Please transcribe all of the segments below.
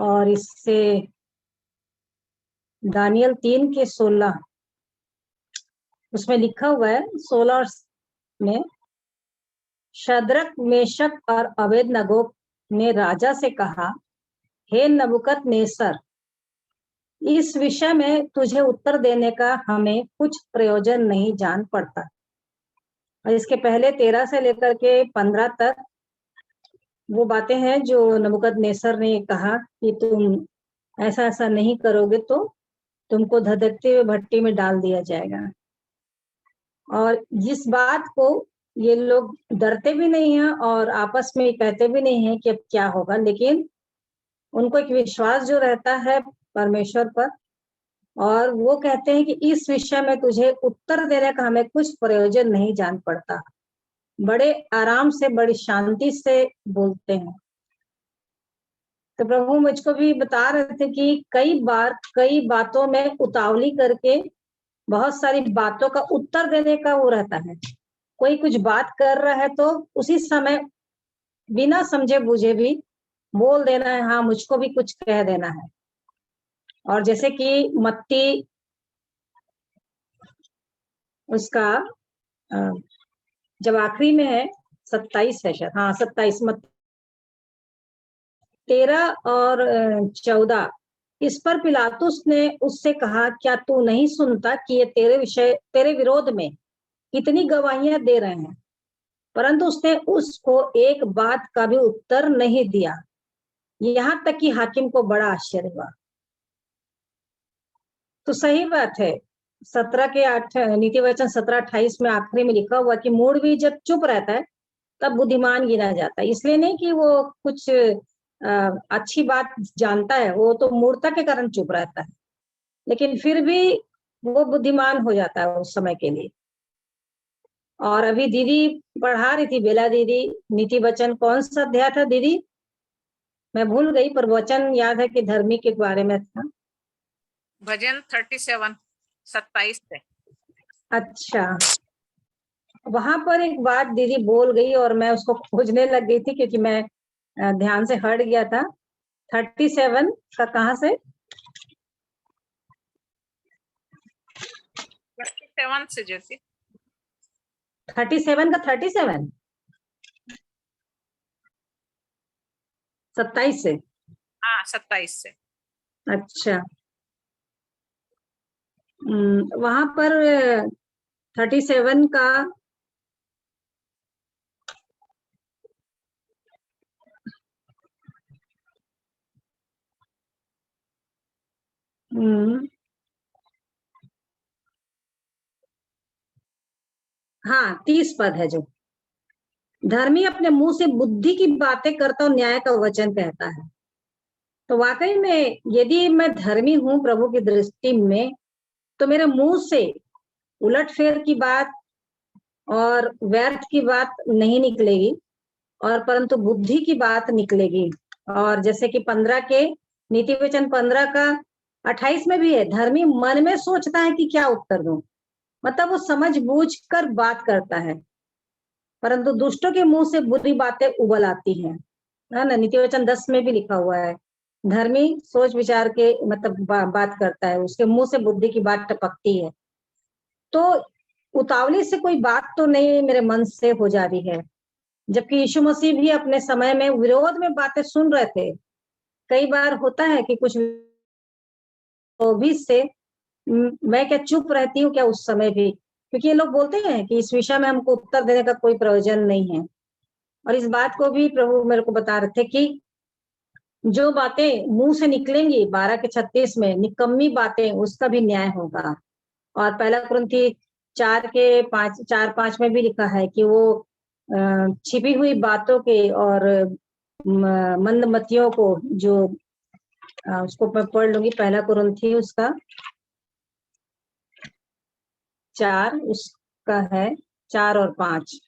और इससे दानियल 3:16 उसमें लिखा हुआ है 16 में, शद्रक, मेशक और अबेदनगो ने राजा से कहा, हे नबूकदनेस्सर, इस विषय में तुझे उत्तर देने का हमें कुछ प्रयोजन नहीं जान पड़ता। और इसके पहले 13 से लेकर के 15 तक वो बातें हैं जो नबूकदनेस्सर ने कहा कि तुम ऐसा ऐसा नहीं करोगे तो तुमको धधकते हुए भट्टी में डाल दिया जाएगा। और जिस बात को ये लोग डरते भी नहीं हैं और आपस में कहते भी नहीं हैं कि अब क्या होगा, लेकिन उनको एक विश्वास जो रहता है परमेश्वर पर, और वो कहते हैं कि इस विषय में तुझे उत्तर देने का हमें कुछ प्रयोजन नहीं जान पड़ता। बड़े आराम से, बड़ी शांति से बोलते हैं। तो प्रभु मुझको भी बता रहे थे कि कई बार कई बातों में उतावली करके बहुत सारी बातों का उत्तर देने का वो रहता है। कोई कुछ बात कर रहा है तो उसी समय बिना समझे बुझे भी बोल देना है, हाँ मुझको भी कुछ कह देना है। और जैसे कि मत्ती उसका जब आखिरी में है 27 है शायद, हाँ 27, 13 और 14, इस पर पिलातुस ने उससे कहा, क्या तू नहीं सुनता कि ये तेरे विरोध में इतनी गवाहियां दे रहे हैं? परंतु उसने उसको एक बात का भी उत्तर नहीं दिया। यहां तक कि हाकिम को बड़ा आश्चर्य हुआ। तो सही बात है, 17 के 8 नीति वचन 17:28 में आखिरी में लिखा हुआ कि मूढ़ भी जब चुप रहता है तब बुद्धिमान गिना जाता है। इसलिए नहीं कि वो कुछ अच्छी बात जानता है, वो तो मूर्खता के कारण चुप रहता है, लेकिन फिर भी वो बुद्धिमान हो जाता है उस समय के लिए। और अभी दीदी पढ़ा रही थी, बेला दीदी, नीति वचन कौन सा अध्याय था दीदी? मैं भूल गई, पर वचन याद है कि धर्मी के बारे में था। भजन 37, 27 से। अच्छा, वहां पर एक बात दीदी बोल गई और मैं उसको खोजने लग गई थी क्योंकि मैं ध्यान से हट गया था। 37 का कहाँ से? 37 से ज्योति। 37 का 37, 27 से। हाँ 27 से। अच्छा, वहां पर 37 का हाँ 30 पद है, जो धर्मी अपने मुंह से बुद्धि की बातें करता और न्याय का वचन कहता है। तो वाकई में यदि मैं धर्मी हूं प्रभु की दृष्टि में, तो मेरे मुंह से उलटफेर की बात और व्यर्थ की बात नहीं निकलेगी, और परंतु बुद्धि की बात निकलेगी। और जैसे कि 15 के नीति वचन 15 का 28 में भी है, धर्मी मन में सोचता है कि क्या उत्तर दूं, मतलब वो समझ बूझ कर बात करता है, परंतु दुष्टों के मुंह से बुरी बातें उबल आती हैं, है ना। नीति वचन 10 में भी लिखा हुआ है, धर्मी सोच विचार के मतलब बात करता है, उसके मुंह से बुद्धि की बात टपकती है। तो उतावली से कोई बात तो नहीं मेरे मन से हो जा रही है, जबकि यीशु मसीह भी अपने समय में विरोध में बातें सुन रहे थे। कई बार होता है कि कुछ तो भी से मैं क्या चुप रहती हूँ क्या उस समय भी, क्योंकि ये लोग बोलते हैं कि इस विषय में हमको उत्तर देने का कोई प्रयोजन नहीं है। और इस बात को भी प्रभु मेरे को बता रहे थे कि जो बातें मुंह से निकलेंगी 12 के 36 में, निकम्मी बातें, उसका भी न्याय होगा। और पहला कुरिन्थी 4 के 5 में भी लिखा है कि वो छिपी हुई बातों के और मंदमतियों को जो उसको मैं पढ़ लूंगी, पहला कुरिन्थी उसका 4, उसका है 4 और 5।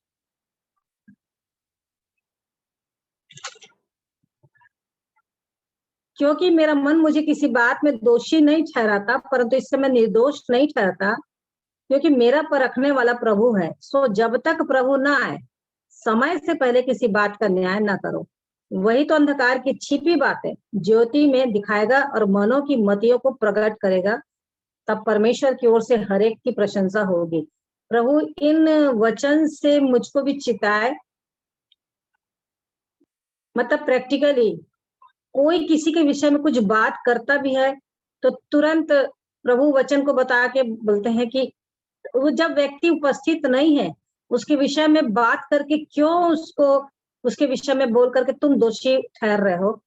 क्योंकि मेरा मन मुझे किसी बात में दोषी नहीं ठहराता, परंतु इससे मैं निर्दोष नहीं ठहरता, क्योंकि मेरा परखने वाला प्रभु है। सो जब तक प्रभु ना आए, समय से पहले किसी बात का न्याय ना करो। वही तो अंधकार की छिपी बातें ज्योति में दिखाएगा और मनों की मतियों को प्रकट करेगा। तब परमेश्वर की ओर से हर एक की प्रशंसा होगी। प्रभु इन वचन से मुझको भी चिताए, मतलब प्रैक्टिकली कोई किसी के विषय में कुछ बात करता भी है तो तुरंत प्रभु वचन को बता के बोलते हैं कि वो जब व्यक्ति उपस्थित नहीं है उसके विषय में बात करके क्यों उसको उसके विषय में बोल करके तुम दोषी ठहर रहे हो,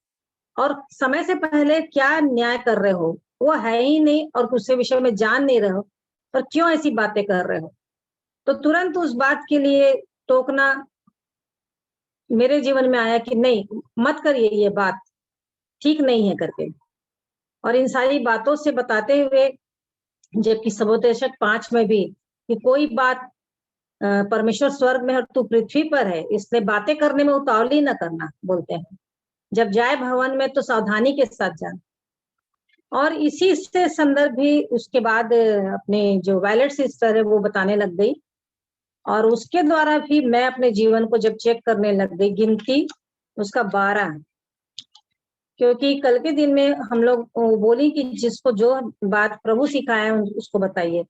और समय से पहले क्या न्याय कर रहे हो, वो है ही नहीं और उसके विषय में जान नहीं रहे हो, पर क्यों ऐसी बातें कर रहे हो। तो तुरंत उस बात के लिए टोकना मेरे जीवन में आया कि नहीं, मत करिए ये बात, ठीक नहीं है करके। और इन सारी बातों से बताते हुए जबकि सबोपदेशक 5 में भी कि कोई बात परमेश्वर स्वर्ग में और तू पृथ्वी पर है, इसलिए बातें करने में उतावली न करना बोलते हैं। जब जाए भवन में तो सावधानी के साथ जाए। और इसी से संदर्भ भी उसके बाद अपने जो वायलेट सिस्टर है वो बताने लग गई, और उसके द्वारा भी मैं अपने जीवन को जब चेक करने लग गई, गिनती उसका 12, क्योंकि कल के दिन में हम लोग बोली कि जिसको जो बात प्रभु सिखाया उसको बताइए,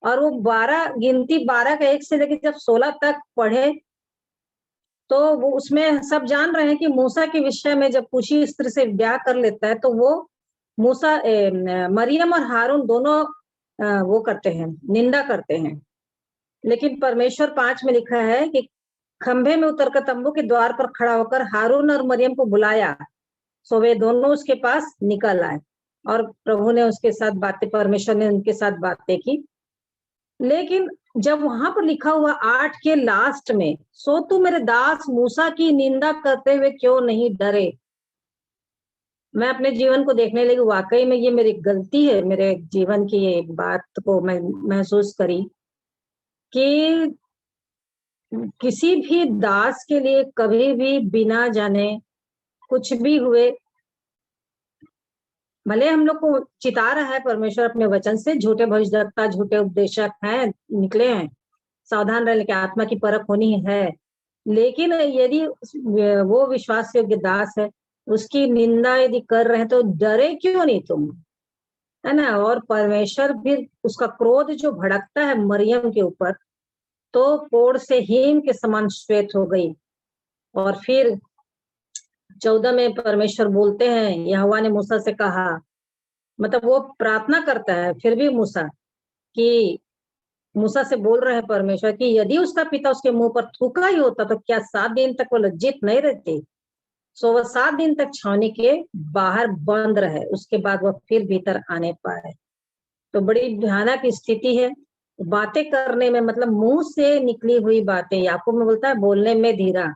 और वो 12 गिनती 12 का 1 से लेकर जब 16 तक पढ़े तो वो उसमें सब जान रहे हैं कि मूसा के विषय में जब कुशी स्त्री से ब्याह कर लेता है तो वो मूसा मरियम और हारून दोनों वो करते हैं, निंदा करते हैं। लेकिन परमेश्वर 5 में लिखा है कि खंभे में उतरकर तंबू के द्वार पर खड़ा होकर हारून और मरियम को बुलाया, सो वे दोनों उसके पास निकल आए और प्रभु ने उसके साथ बातें, परमेश्वर ने उनके साथ बातें की। लेकिन जब वहां पर लिखा हुआ 8 के लास्ट में, सो तू मेरे दास मूसा की निंदा करते हुए क्यों नहीं डरे, मैं अपने जीवन को देखने लगी, वाकई में ये मेरी गलती है, मेरे जीवन की ये बात को मैं महसूस करी कि किसी भी दास के लिए कभी भी बिना जाने कुछ भी हुए, भले हम लोग को चिता रहा है परमेश्वर अपने वचन से, झूठे भविष्यवक्ता झूठे उपदेशक हैं निकले हैं, सावधान रहने की आत्मा की परख होनी है। लेकिन यदि वो विश्वास योग्य दास है, उसकी निंदा यदि कर रहे हैं तो डरे क्यों नहीं तुम, है ना। और परमेश्वर भी उसका क्रोध जो भड़कता है मरियम के ऊपर, तो कोढ़ से हीम के समान श्वेत हो गई। और फिर 14 में परमेश्वर बोलते हैं, यहोवा ने मूसा से कहा, मतलब वो प्रार्थना करता है फिर भी मूसा से बोल रहे हैं परमेश्वर कि यदि उसका पिता उसके मुंह पर थूका ही होता तो क्या 7 दिन तक वो लज्जित नहीं रहती। सो वह 7 दिन तक छावनी के बाहर बंद रहे, उसके बाद वह फिर भीतर आने पाए। तो बड़ी भयानक स्थिति है बातें करने में, मतलब मुंह से निकली हुई बातें। याकूब में बोलता है बोलने में धीरा,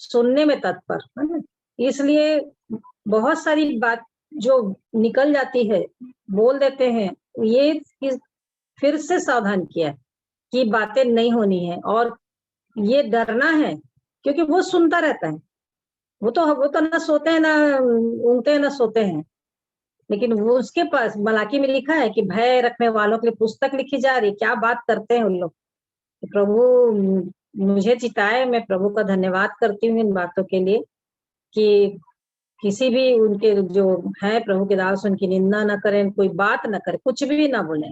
सुनने में तत्पर, है ना। इसलिए बहुत सारी बात जो निकल जाती है, बोल देते हैं, ये फिर से सावधान किया कि बातें नहीं होनी है, और ये डरना है क्योंकि वो सुनता रहता है। वो तो ना सोते हैं, ना ऊँगते हैं, ना सोते हैं, लेकिन वो उसके पास मलाकी में लिखा है कि भय रखने वालों के लिए पुस्तक लिखी जा रही। क्या बात करते हैं उन लोग। प्रभु मुझे चिताए, मैं प्रभु का धन्यवाद करती हूँ इन बातों के लिए कि किसी भी उनके जो है प्रभु के दास उनकी निंदा ना करें, कोई बात ना करें, कुछ भी ना बोले,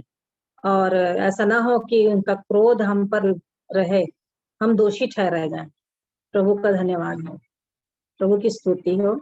और ऐसा ना हो कि उनका क्रोध हम पर रहे, हम दोषी ठहराए जाए। प्रभु का धन्यवाद हो, प्रभु की स्तुति हो।